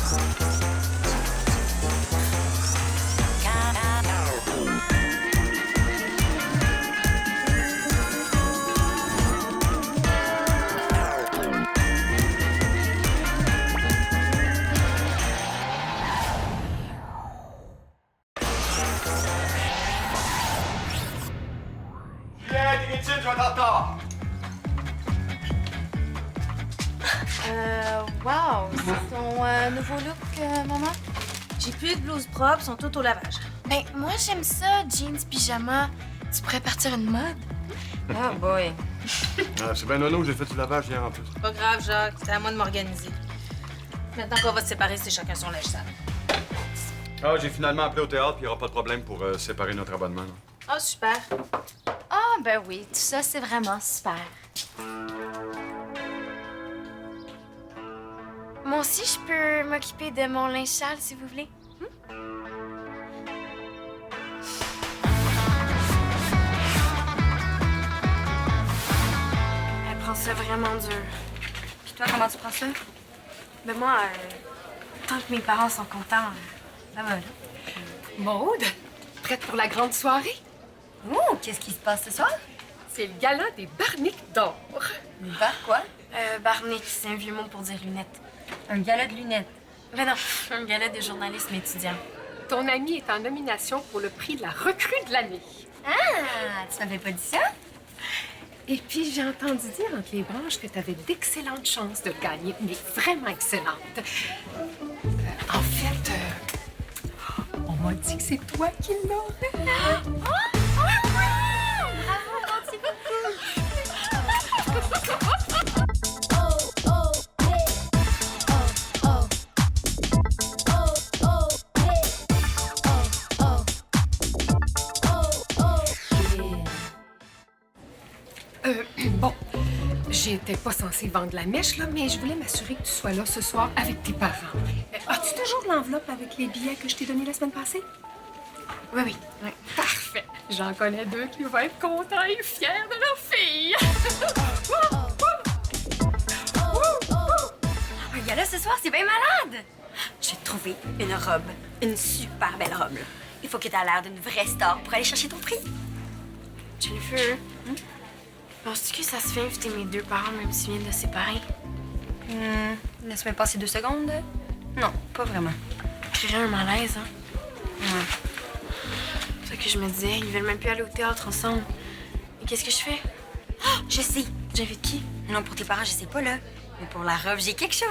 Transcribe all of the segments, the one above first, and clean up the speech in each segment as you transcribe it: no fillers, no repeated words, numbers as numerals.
Viens, Dénétine, je vais être en retard! Wow, c'est ton nouveau look, maman? J'ai plus de blouses propres, sont toutes au lavage. Ben, moi, j'aime ça, jeans, pyjama. Tu pourrais partir une mode? Oh boy. C'est bien nono, j'ai fait du lavage hier en plus. Pas grave, Jacques. C'est à moi de m'organiser. Maintenant qu'on va se séparer, c'est chacun son linge sale. Ah, j'ai finalement appelé au théâtre, puis il n'y aura pas de problème pour séparer notre abonnement. là. Ah, super. Ah, ben oui, tout ça, c'est vraiment super. Moi aussi, je peux m'occuper de mon linge sale, si vous voulez. Elle prend ça vraiment dur. Puis toi, comment tu prends ça? Ben moi, tant que mes parents sont contents, ça va, là. Maude, prête pour la grande soirée? Oh, qu'est-ce qui se passe ce soir? C'est le gala des Barniques d'or. Bah quoi? Barnick, c'est un vieux mot pour dire lunettes. Un gala de lunettes. Ben non, un gala de journalisme étudiant. Ton ami est en nomination pour le prix de la recrue de l'année. Ah, tu m'avais pas dit ça? Et puis, j'ai entendu dire entre les branches que tu avais d'excellentes chances de le gagner, mais vraiment excellentes. En fait, on m'a dit que c'est toi qui l'aurais. Bon, j'étais pas censée vendre la mèche, là, mais je voulais m'assurer que tu sois là ce soir avec tes parents. As-tu toujours l'enveloppe avec les billets que je t'ai donnés la semaine passée? Oui, oui, oui. Parfait. J'en connais deux qui vont être contents et fiers de leur fille. Un gala ce soir, c'est bien malade! J'ai trouvé une robe, une super belle robe. Là. Il faut que tu aies l'air d'une vraie star pour aller chercher ton prix. Jennifer, penses-tu que ça se fait inviter mes deux parents même s'ils viennent de se séparer? Laisse-moi passer 2 secondes. Non, pas vraiment. Créerait un malaise, hein? C'est ça que je me disais, ils veulent même plus aller au théâtre ensemble. Et qu'est-ce que je fais? Oh, je sais. J'invite qui? Non, pour tes parents, je sais pas, là. Mais pour la robe, j'ai quelque chose.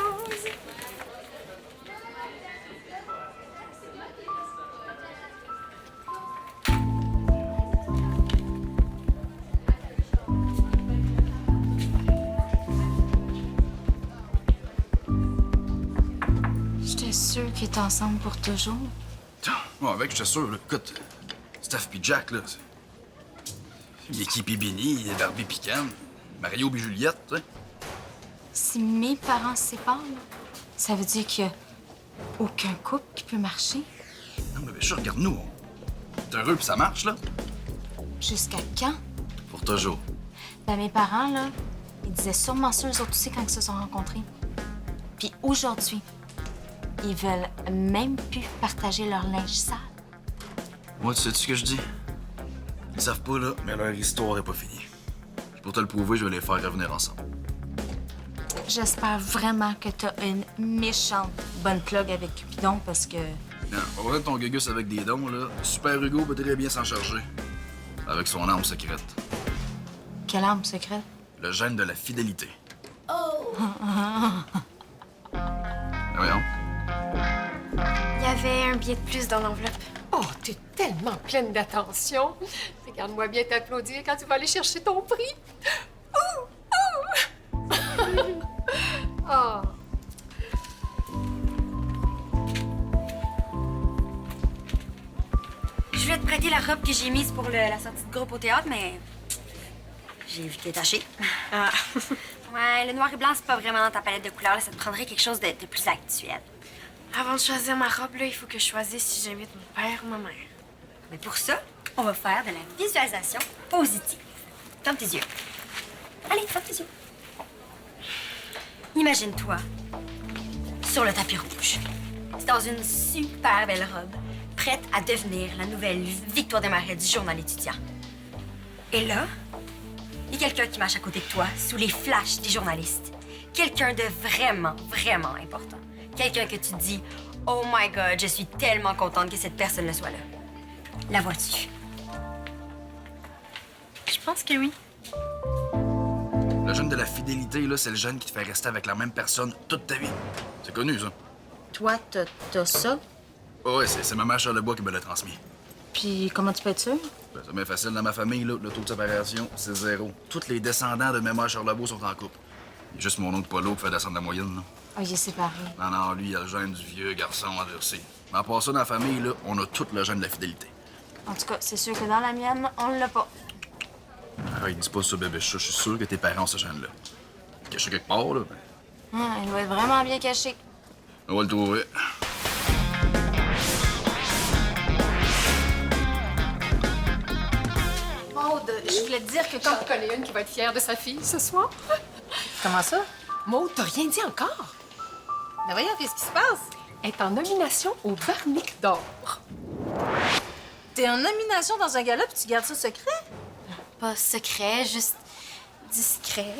J'étais sûre qu'ils étaient ensemble pour toujours. Bon, avec, j'étais sûr, là. Écoute, Steph pis Jack, là, c'est... Mickey pis Benny, Barbie pis Ken, Mario pis Juliette, tu sais. Si mes parents se séparent, là, ça veut dire qu'il y a aucun couple qui peut marcher. Non, mais bien sûr, regarde-nous. T'es heureux pis ça marche, là? Jusqu'à quand? Pour toujours. Ben, mes parents, là, ils disaient sûrement ça, eux autres aussi, quand ils se sont rencontrés. Puis aujourd'hui, ils veulent même plus partager leur linge sale. Moi, tu sais-tu ce que je dis? Ils savent pas, là, mais leur histoire est pas finie. Puis pour te le prouver, je vais les faire revenir ensemble. J'espère vraiment que t'as une méchante bonne plug avec Cupidon parce que... Non, on va ton gugus avec des dons, là. Super Hugo peut très bien s'en charger. Avec son arme secrète. Quelle arme secrète? Le gène de la fidélité. Oh! Voyons. Il y avait un billet de plus dans l'enveloppe. Oh, t'es tellement pleine d'attention. Regarde-moi bien t'applaudir quand tu vas aller chercher ton prix. Ouh! Ouh! Oh. Je voulais te prêter la robe que j'ai mise pour la sortie de groupe au théâtre, mais j'ai vu qu'elle est tachée. Ah. Ouais, le noir et blanc, c'est pas vraiment dans ta palette de couleurs. Là. Ça te prendrait quelque chose de plus actuel. Avant de choisir ma robe, là, il faut que je choisisse si j'invite mon père ou ma mère. Mais pour ça, on va faire de la visualisation positive. Ferme tes yeux. Allez, ferme tes yeux. Imagine-toi sur le tapis rouge. C'est dans une super belle robe, prête à devenir la nouvelle Victoire des Marais du journal étudiant. Et là, il y a quelqu'un qui marche à côté de toi, sous les flashs des journalistes. Quelqu'un de vraiment, vraiment important. Quelqu'un que tu te dis « Oh my God, je suis tellement contente que cette personne-là soit là. » La vois-tu? Je pense que oui. Le gène de la fidélité, là, c'est le gène qui te fait rester avec la même personne toute ta vie. C'est connu, ça. Toi, t'as ça? Oh, ouais, c'est ma mère Charlebois qui me l'a transmis. Puis comment tu peux être sûr? Ben, c'est bien facile. Dans ma famille, là, le taux de séparation, c'est 0. Tous les descendants de ma mère Charlebois sont en couple. Il y a juste mon oncle Polo qui fait descendre la moyenne, là. Oh, il est séparé. Non, lui, il a le gène du vieux garçon endurci. Mais à part ça, dans la famille, là, on a tout le gène de la fidélité. En tout cas, c'est sûr que dans la mienne, on l'a pas. Arrête, dis pas ça, bébé chat. Je suis sûr que tes parents ont ce gène-là. Caché quelque part, là. Il doit être vraiment bien caché. On va le trouver. Maude, je voulais te dire que quand tu connais une qui va être fière de sa fille ce soir. Comment ça? Maude, t'as rien dit encore? Ben voyons, qu'est-ce qui se passe? Elle est en nomination au Barnic d'or. T'es en nomination dans un gala puis tu gardes ça secret? Pas secret, juste discret.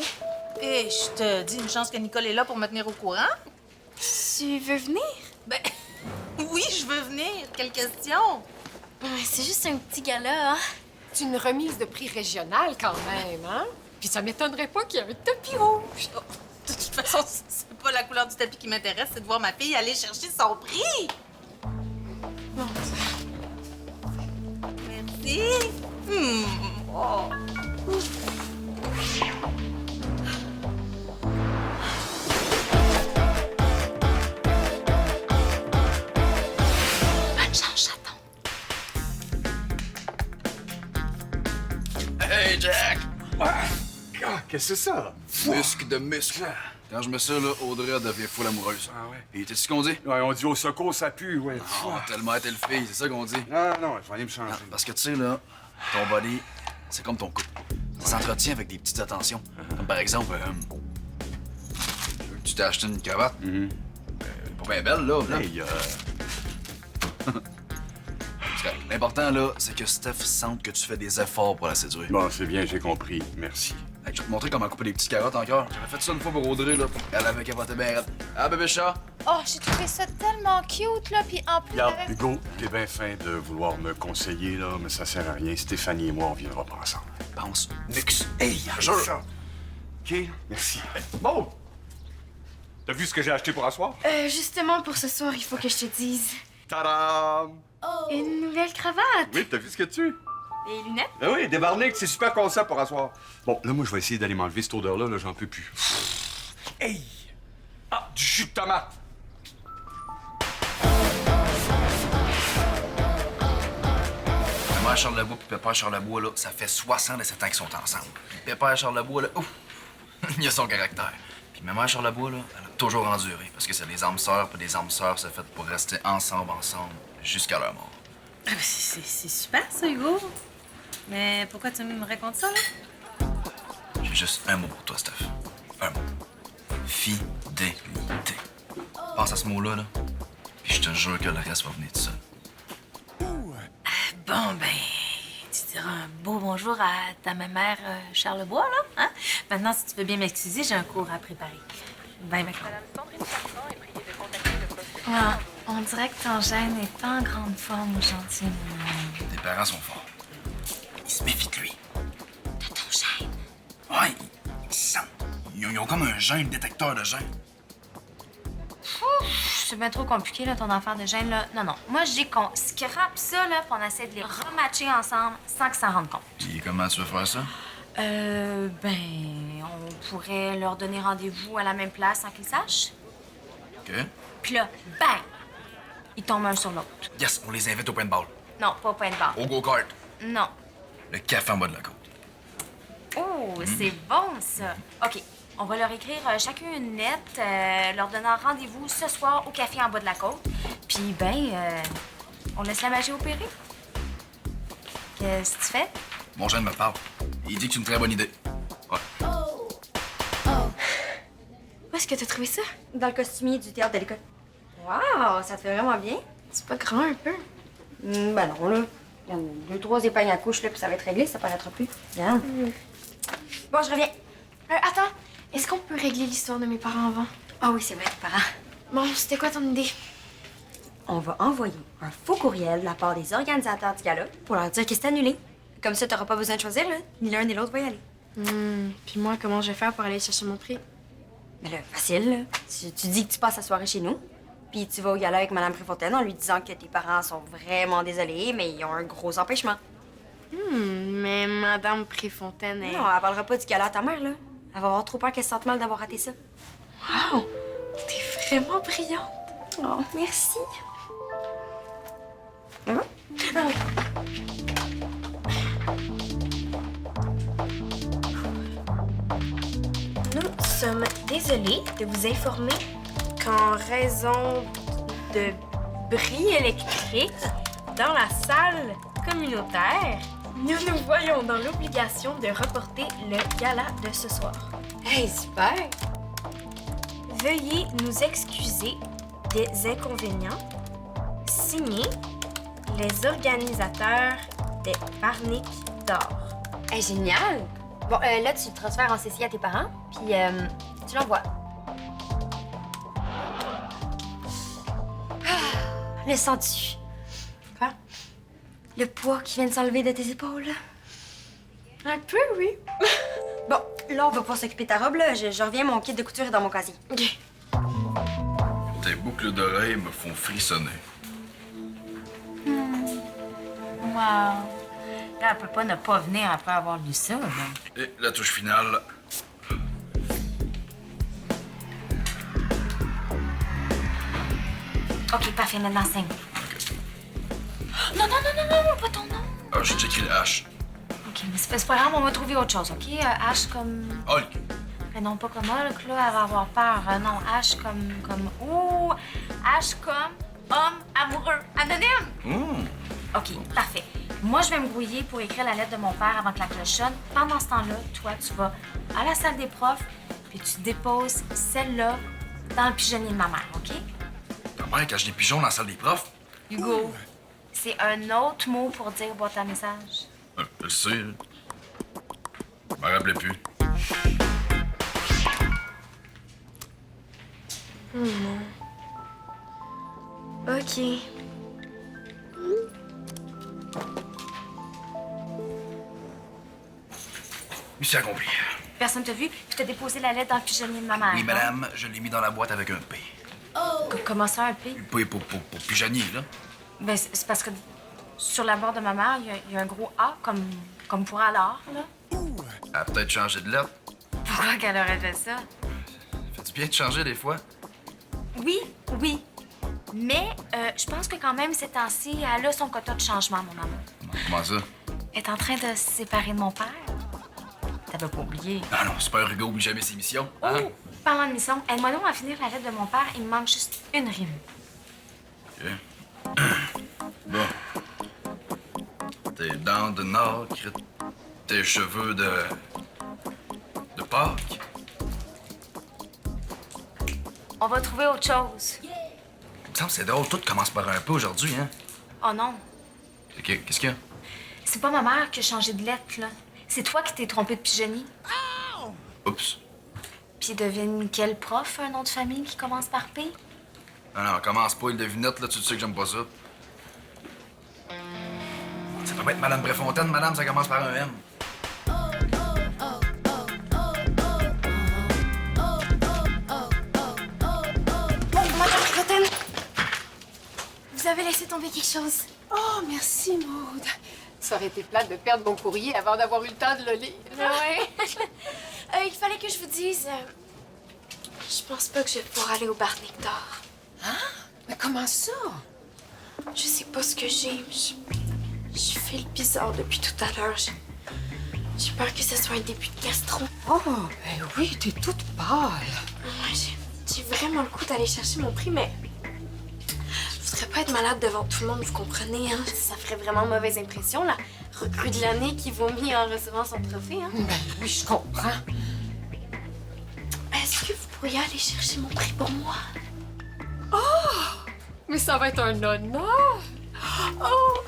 Et je te dis une chance que Nicole est là pour me tenir au courant. Tu veux venir? Ben oui, je veux venir. Quelle question? C'est juste un petit gala, hein? C'est une remise de prix régionale quand même, hein? Puis ça m'étonnerait pas qu'il y ait un tapis rouge. Oh, de toute façon, c'est pas la couleur du tapis qui m'intéresse, c'est de voir ma fille aller chercher son prix. Merci. Oh. Bonne chance, chaton. Hey, Jack! Ah, qu'est-ce que c'est ça? Muscle de muscle. Quand je mets ça, là, Audrey elle devient folle amoureuse. Ah ouais? Et t'es ce qu'on dit? Ouais, on dit au secours, ça pue, ouais. Oh, tellement telle fille, c'est ça qu'on dit. Ah non, je vais aller me changer. Parce que tu sais, là, ton body, c'est comme ton couple. Ça s'entretient avec des petites attentions. Comme par exemple, tu t'es acheté une cravate. Pas bien belle, là. Hey, L'important, là, c'est que Steph sente que tu fais des efforts pour la séduire. Bon, c'est bien, j'ai compris. Merci. Hey, je vais te montrer comment couper des petites carottes encore. J'avais fait ça une fois pour Audrey, là. Elle avait capoté bien raide. Ah, bébé chat? Oh, j'ai trouvé ça tellement cute, là. Puis en plus, Regarde, Hugo, t'es bien fin de vouloir me conseiller, là, mais ça sert à rien. Stéphanie et moi, on viendra pas ensemble. Pense, Nux. Hey, C'est jure. ça. OK, merci. Bon! T'as vu ce que j'ai acheté pour asseoir? justement, pour ce soir, il faut que je te dise. Tadam! Une nouvelle cravate. Oui, t'as vu ce que tu... Des lunettes. Ah oui, des barniques, c'est super concept pour asseoir. Bon, là, moi, je vais essayer d'aller m'enlever cette odeur-là, là, j'en peux plus. Hey! Ah, du jus de tomate! Maman Charlebois puis Pépère Charlebois, là, ça fait 67 ans qu'ils sont ensemble. Puis Pépère Charlebois, là, ouf, il a son caractère. Puis Maman Charlebois, là, elle a toujours enduré, parce que c'est des âmes sœurs, puis des âmes sœurs, c'est fait pour rester ensemble, jusqu'à leur mort. Ah, ben, c'est super, ça, Hugo. Mais pourquoi tu me racontes ça, là? J'ai juste un mot pour toi, Steph. Un mot. Fidélité. Pense à ce mot-là, là, puis je te jure que le reste va venir tout seul. Bon, ben, tu diras un beau bonjour à ta mère Charlebois, là, hein? Maintenant, si tu veux bien m'excuser, j'ai un cours à préparer. Bye, Macron. Ah, on dirait que ton gène n'est pas en grande forme aujourd'hui. Tes parents sont forts. Ils se méfient de lui. De ton gène. Ouais, ils sentent. Ils ont comme un gène détecteur de gènes. C'est bien trop compliqué, là, ton affaire de gène, là. Non. Moi, je dis qu'on scrape ça, là, puis on essaie de les rematcher ensemble sans qu'ils s'en rendent compte. Puis comment tu veux faire ça? On pourrait leur donner rendez-vous à la même place sans qu'ils sachent. OK. Puis là, bang! Ils tombent un sur l'autre. Yes, on les invite au paintball. Non, pas au point de barre. Au go-kart. Non. Le café en bas de la côte. Oh, c'est bon, ça. OK. On va leur écrire chacun une lettre, leur donnant rendez-vous ce soir au café en bas de la côte. Puis, on laisse la magie opérer. Qu'est-ce que tu fais? Mon gène me parle. Il dit que c'est une très bonne idée. Ouais. Où est-ce que t'as trouvé ça? Dans le costumier du théâtre de l'école. Wow, ça te fait vraiment bien. C'est pas grand un peu? Ben non, là. Il y en a 2-3 épaignes à couche, là, puis ça va être réglé, ça paraîtra plus. Bien. Bon, je reviens. Attends, est-ce qu'on peut régler l'histoire de mes parents avant? Ah oui, c'est vrai, tes parents. Bon, c'était quoi ton idée? On va envoyer un faux courriel de la part des organisateurs du gala pour leur dire que c'est annulé. Comme ça, t'auras pas besoin de choisir, là. Ni l'un ni l'autre va y aller. Puis moi, comment je vais faire pour aller chercher mon prix? Mais là, facile, là. Tu dis que tu passes la soirée chez nous, puis tu vas au gala avec Madame Préfontaine en lui disant que tes parents sont vraiment désolés, mais ils ont un gros empêchement. Mais Madame Préfontaine est... Non, elle parlera pas du gala à ta mère, là. Elle va avoir trop peur qu'elle se sente mal d'avoir raté ça. Wow! T'es vraiment brillante. Oh, merci. Nous sommes désolés de vous informer qu'en raison de bris électriques dans la salle communautaire, nous nous voyons dans l'obligation de reporter le gala de ce soir. Hey, super! Veuillez nous excuser des inconvénients. Signé les organisateurs des Barniques d'or. Hey, génial! Bon, là, tu le transfères en CC à tes parents, puis tu l'envoies. Ah, le sens-tu? Quoi? Le poids qui vient de s'enlever de tes épaules. Un peu, oui. Bon, là, on va pouvoir s'occuper de ta robe, là. Je reviens, mon kit de couture est dans mon casier. OK. Tes boucles d'oreilles me font frissonner. Wow. Là, elle peut pas ne pas venir après avoir lu ça, là. Et la touche finale. OK, parfait, maintenant signe. Non, non, non, non, non, pas ton nom. Ah, j'ai écrit le H. OK, mais c'est pas grave, on va trouver autre chose, OK? H comme... Hulk. Mais non, pas comme Hulk, là, elle va avoir peur. Non, H comme... Ouh! H comme homme amoureux. Anonyme! OK, parfait. Moi, je vais me grouiller pour écrire la lettre de mon père avant que la cloche sonne. Pendant ce temps-là, toi, tu vas à la salle des profs, puis tu déposes celle-là dans le pigeonnier de ma mère, OK? Ta mère cache des pigeons dans la salle des profs? Hugo, c'est un autre mot pour dire boîte à message. Je le sais. Je me rappelais plus. OK. Mission accomplie. Personne t'a vu, puis t'as déposé la lettre dans le pigeonnier de ma mère. Oui, hein? madame, je l'ai mis dans la boîte avec un P. Comment ça, un P? P pour pigeonnier, là. Ben, c'est parce que sur la barre de ma mère, il y a un gros A, comme pour alors, là. Elle a peut-être changé de lettre. Pourquoi qu'elle aurait fait ça? Fait-tu bien de changer des fois? Oui, oui. Mais je pense que quand même, ces temps-ci, elle a son quota de changement, mon amour. Comment ça? Elle est en train de se séparer de mon père. T'avais pas oublié. Ah non, c'est pas un Hugo oublie jamais ses missions. Hein? Oh! Parlant de mission, aide-moi donc à finir la lettre de mon père. Il me manque juste une rime. OK. Bon. Tes dents de nacre, tes cheveux de Pâques. On va trouver autre chose. Il me semble que c'est drôle, tout commence par un peu aujourd'hui, hein? Oh non, OK, qu'est-ce qu'il y a? c'est pas ma mère qui a changé de lettre, là. C'est toi qui t'es trompé de pigeonnier. Oups. Puis devine quel prof, un nom de famille qui commence par P? Non, commence pas, une devinette, là, tu sais que j'aime pas ça. Ça doit pas être Madame Préfontaine, madame, ça commence par un M. Madame Préfontaine! Vous avez laissé tomber quelque chose. Oh, merci, Maude. Ça aurait été plate de perdre mon courrier avant d'avoir eu le temps de le lire. Ouais. Il fallait que je vous dise... je pense pas que je vais pouvoir aller au Barnique d'or. Mais comment ça? Je sais pas ce que j'ai. Je fais le bizarre depuis tout à l'heure. J'ai peur que ce soit un début de gastro. Oh, ben oui, t'es toute pâle. Ouais, j'ai vraiment le coup d'aller chercher mon prix, mais... Je voudrais pas être malade devant tout le monde, vous comprenez, hein? Ça ferait vraiment mauvaise impression, la recrue de l'année qui vomit en recevant son trophée, hein? Ben oui, je comprends. Est-ce que vous pourriez aller chercher mon prix pour moi? Oh! Mais ça va être un honneur! Oh!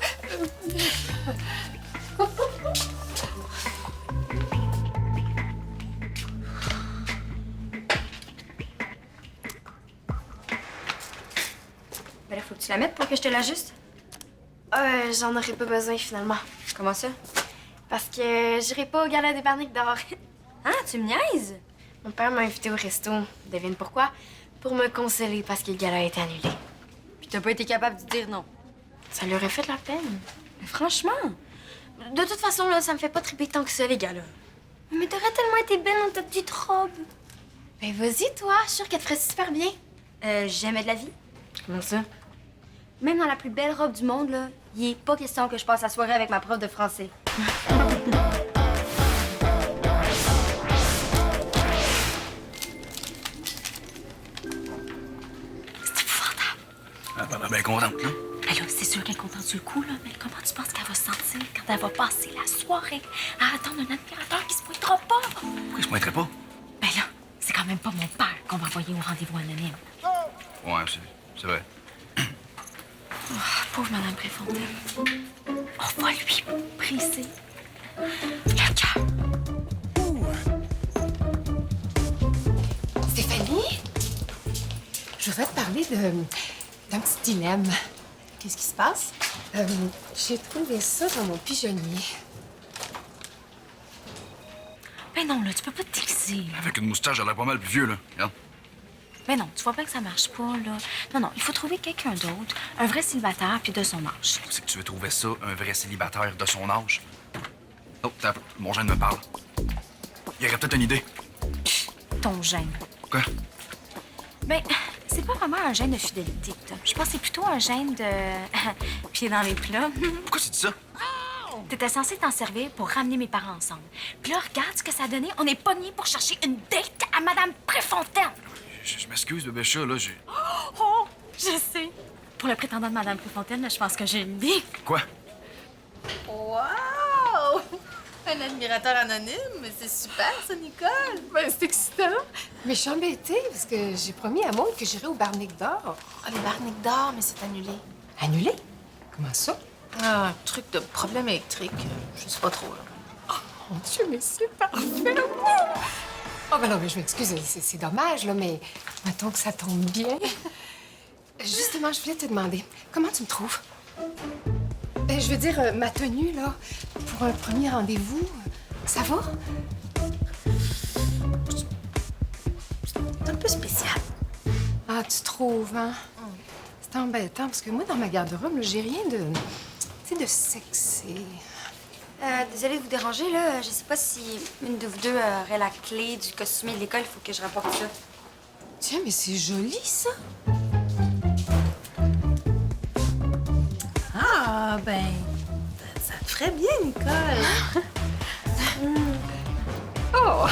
Ben là, faut que tu la mettes pour que je te l'ajuste. J'en aurais pas besoin finalement. Comment ça? Parce que j'irai pas au gala des Barniques d'or. Hein, tu me niaises? Mon père m'a invité au resto. Devine pourquoi? Pour me consoler parce que le gala a été annulé. Puis t'as pas été capable de dire non. Ça lui aurait fait de la peine. Mais franchement, de toute façon, là, ça me fait pas triper tant que ça, les gars, là. Mais t'aurais tellement été belle dans ta petite robe. Ben vas-y, toi. Je suis sûre qu'elle te ferait super bien. Jamais de la vie. Comment ça? Même dans la plus belle robe du monde, là, il est pas question que je passe la soirée avec ma prof de français. Ah, ben contente, là. Ben là, c'est sûr qu'elle est contente sur le coup, là, mais comment tu penses qu'elle va se sentir quand elle va passer la soirée à attendre un admirateur qui se pointera pas? Pourquoi je pointerais pas? Ben là, c'est quand même pas mon père qu'on va envoyer au rendez-vous anonyme. Ouais, c'est vrai. Pauvre Madame Préfontaine. On va lui briser le cœur. Stéphanie? Je voudrais te parler d'un petit dilemme. Qu'est-ce qui se passe? J'ai trouvé ça dans mon pigeonnier. Ben non, là, tu peux pas te déguiser. Avec une moustache, j'ai l'air pas mal plus vieux, là. Regarde. Ben non, tu vois bien que ça marche pas, là. Non, il faut trouver quelqu'un d'autre, un vrai célibataire, puis de son âge. C'est que tu veux trouver ça, un vrai célibataire de son âge? Oh, t'as... Mon gène me parle. Il y aurait peut-être une idée. Ton gène. Quoi? Ben, c'est pas vraiment un gène de fidélité, que t'as. Je pense que c'est plutôt un gène de... pied dans les plats. Pourquoi tu dis ça? T'étais censé t'en servir pour ramener mes parents ensemble. Puis là, regarde ce que ça a donné. On est pognés pour chercher une date à Madame Préfontaine. Je m'excuse, bébé chat, là, j'ai... Oh, je sais. Pour le prétendant de Madame Préfontaine, là, je pense que j'ai une idée. Quoi? Wow! Un admirateur anonyme, mais c'est super, ça, Nicole! Ben, c'est excitant. Mais je suis embêtée parce que j'ai promis à Maud que j'irais au Barnique d'or. Ah, les Barniques d'or, mais c'est annulé. Annulé? Comment ça? Ah, un truc de problème électrique. Je sais pas trop, là. Mon Dieu, mais c'est parfait! Oh, ben non, mais je m'excuse, c'est dommage, là, mais mettons que ça tombe bien. Justement, je voulais te demander, comment tu me trouves? Ben, je veux dire, ma tenue, là, pour un premier rendez-vous, ça va? C'est un peu spécial. Ah, tu trouves, hein? C'est embêtant, parce que moi, dans ma garde-robe, là, j'ai rien de... tu sais, de sexy. Désolée de vous déranger, là. Je sais pas si une de vous deux aurait la clé du costumier de l'école. Il faut que je rapporte ça. Tiens, mais c'est joli, ça! Ah, ben, ça te ferait bien, Nicole. Oh!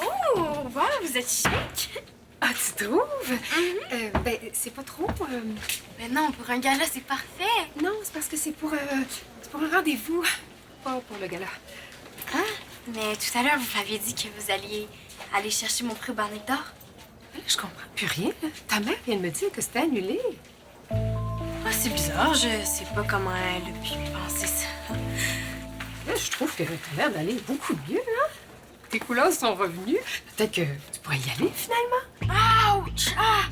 Oh, wow, vous êtes chic! Ah, tu trouves? Ben, c'est pas trop... Mais non, pour un gala, c'est parfait! Non, c'est parce que c'est pour un rendez-vous, pas pour le gala. Hein? Mais tout à l'heure, vous m'aviez dit que vous alliez aller chercher mon prix au Barnique d'or. Je comprends plus rien. Ta mère vient de me dire que c'était annulé. Ah, c'est bizarre, je sais pas comment elle a pu penser ça. Là, je trouve que t'as l'air d'aller beaucoup mieux, hein? Tes couleurs sont revenues. Peut-être que tu pourrais y aller, finalement. Ouch! Ah!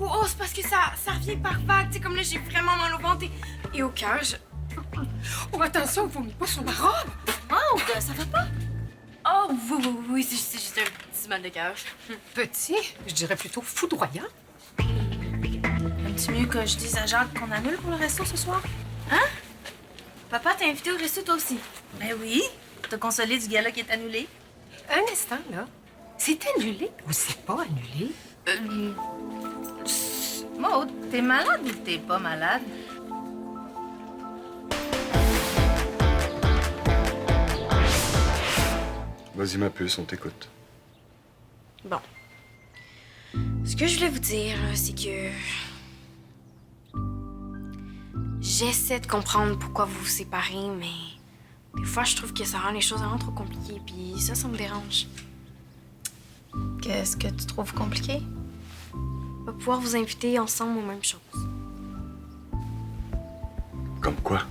Oh, c'est parce que ça revient par vague. Tu sais, comme là, j'ai vraiment mal au ventre et au cœur. Oh, attention, vomis pas sur ma robe! Maude, ça va pas? Oh, oui, c'est juste un petit mal de cœur. Petit, je dirais plutôt foudroyant. Aimes-tu mieux que je dise à Jacques qu'on annule pour le resto ce soir? Papa, t'es invité au resto, toi aussi. Ben oui. T'as consolé du gala qui est annulé. Un instant, là. C'est annulé ou c'est pas annulé? Maud, t'es malade ou t'es pas malade? Vas-y, ma puce, on t'écoute. Bon. Ce que je voulais vous dire, là, c'est que... J'essaie de comprendre pourquoi vous vous séparez, mais... Des fois, je trouve que ça rend les choses vraiment trop compliquées, puis ça me dérange. Qu'est-ce que tu trouves compliqué? va pouvoir vous inviter ensemble aux mêmes choses. Comme quoi?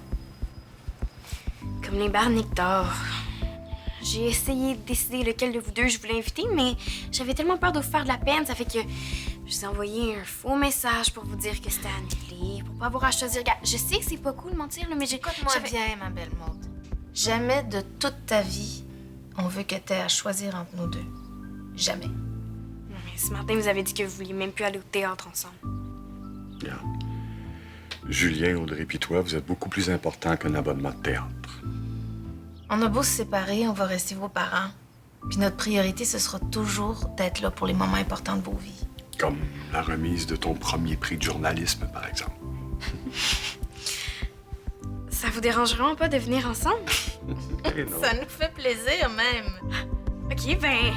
Comme les barniques d'or. J'ai essayé de décider lequel de vous deux je voulais inviter, mais j'avais tellement peur de vous faire de la peine, ça fait que je vous ai envoyé un faux message pour vous dire que c'était annulé, pour pas avoir à choisir. Regarde, je sais que c'est pas cool de mentir, là, mais Écoute-moi bien, ma belle Maud. Jamais de toute ta vie, on veut que t'aies à choisir entre nous deux. Jamais. Mais ce matin, vous avez dit que vous vouliez même plus aller au théâtre ensemble. Regarde. Julien, Audrey puis toi, vous êtes beaucoup plus importants qu'un abonnement de théâtre. On a beau se séparer, on va rester vos parents. Puis notre priorité, ce sera toujours d'être là pour les moments importants de vos vies. Comme la remise de ton premier prix de journalisme, par exemple. Ça vous dérange vraiment pas de venir ensemble? Eh non. Ça nous fait plaisir, même. OK, ben...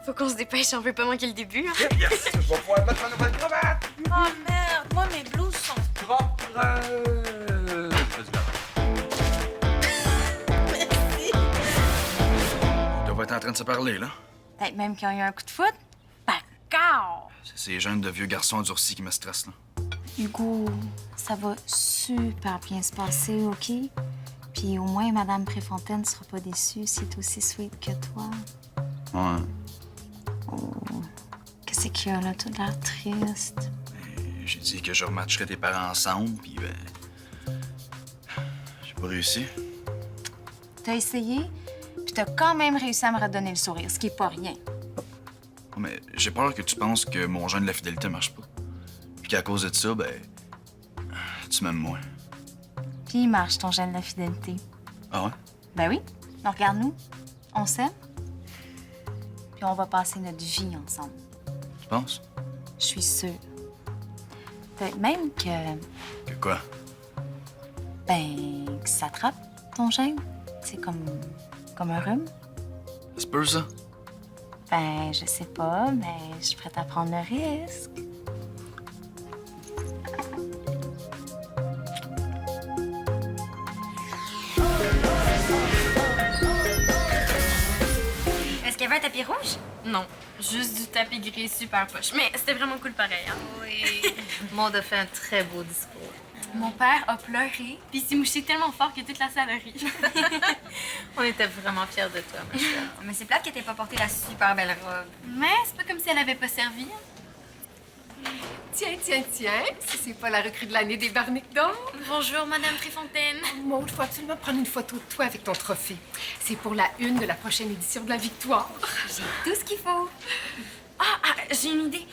Faut qu'on se dépêche, on veut pas manquer le début. Hein? Yes! Je vais pouvoir mettre ma nouvelle cravate! Oh merde, moi mes blouses sont... Propre! Vas-y, là. Merci. Ils doivent être en train de se parler, là. Peut-être même qu'ils ont eu un coup de foot. D'accord. C'est ces jeunes de vieux garçons endurcis qui me stressent, là. Hugo, ça va super bien se passer, OK? Puis au moins, Madame Préfontaine sera pas déçue si est aussi sweet que toi. Ouais. Oh, qu'est-ce qu'il y a là? Tout l'air triste. J'ai dit que je rematcherais tes parents ensemble, puis ben... J'ai pas réussi. T'as essayé, puis t'as quand même réussi à me redonner le sourire, ce qui est pas rien. Mais j'ai peur que tu penses que mon jeu de la fidélité marche pas. Puis qu'à cause de ça, ben... Tu m'aimes moins. Puis il marche, ton gène de la fidélité. Ah ouais? Ben oui. Donc, regarde-nous. On s'aime. Puis on va passer notre vie ensemble. Tu penses? Je suis sûre. Peut-être même que... Que quoi? Ben, que ça attrape, ton gène. C'est comme un rhume. Ça se peut, ça? Ben, je sais pas, mais je suis prête à prendre le risque. Est-ce qu'il y avait un tapis rouge? Non, juste du tapis gris super poche. Mais c'était vraiment cool pareil, hein? Oui. Maud a fait un très beau discours. Mon père a pleuré, puis il s'est mouché tellement fort que toute la salle a ri. On était vraiment fiers de toi, ma chère. Mais c'est plate que t'aies pas porté la super belle robe. Mais c'est pas comme si elle avait pas servi. Hein? Tiens, si c'est pas la recrue de l'année des barniques d'or. Bonjour, Madame Préfontaine. Maud, faut absolument prendre une photo de toi avec ton trophée. C'est pour la une de la prochaine édition de la Victoire. J'ai tout ce qu'il faut. Ah, j'ai une idée.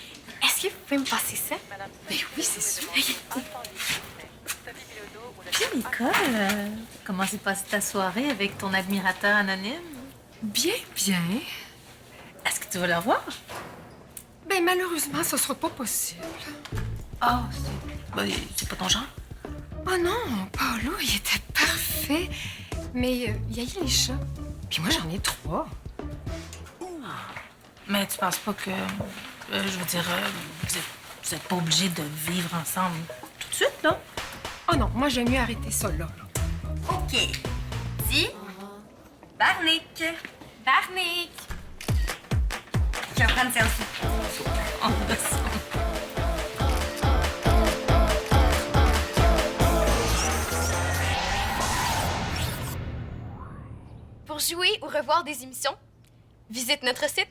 Est-ce que vous pouvez me passer ça? Ben oui, c'est sûr. Puis, Nicole, comment s'est passée ta soirée avec ton admirateur anonyme? Bien. Est-ce que tu vas le revoir? Ben malheureusement, ce sera pas possible. Oh, c'est pas ton genre? Oh non, Paolo, il était parfait. Mais il y a eu les chats. Puis moi, j'en ai 3. Mais tu penses pas que... je veux dire, vous êtes pas obligés de vivre ensemble tout de suite, là? Oh non, moi, j'aime mieux arrêter ça là. OK. Dis, Barnick. Barnick! Je vais prendre selfie. On va ça. Pour jouer ou revoir des émissions, visite notre site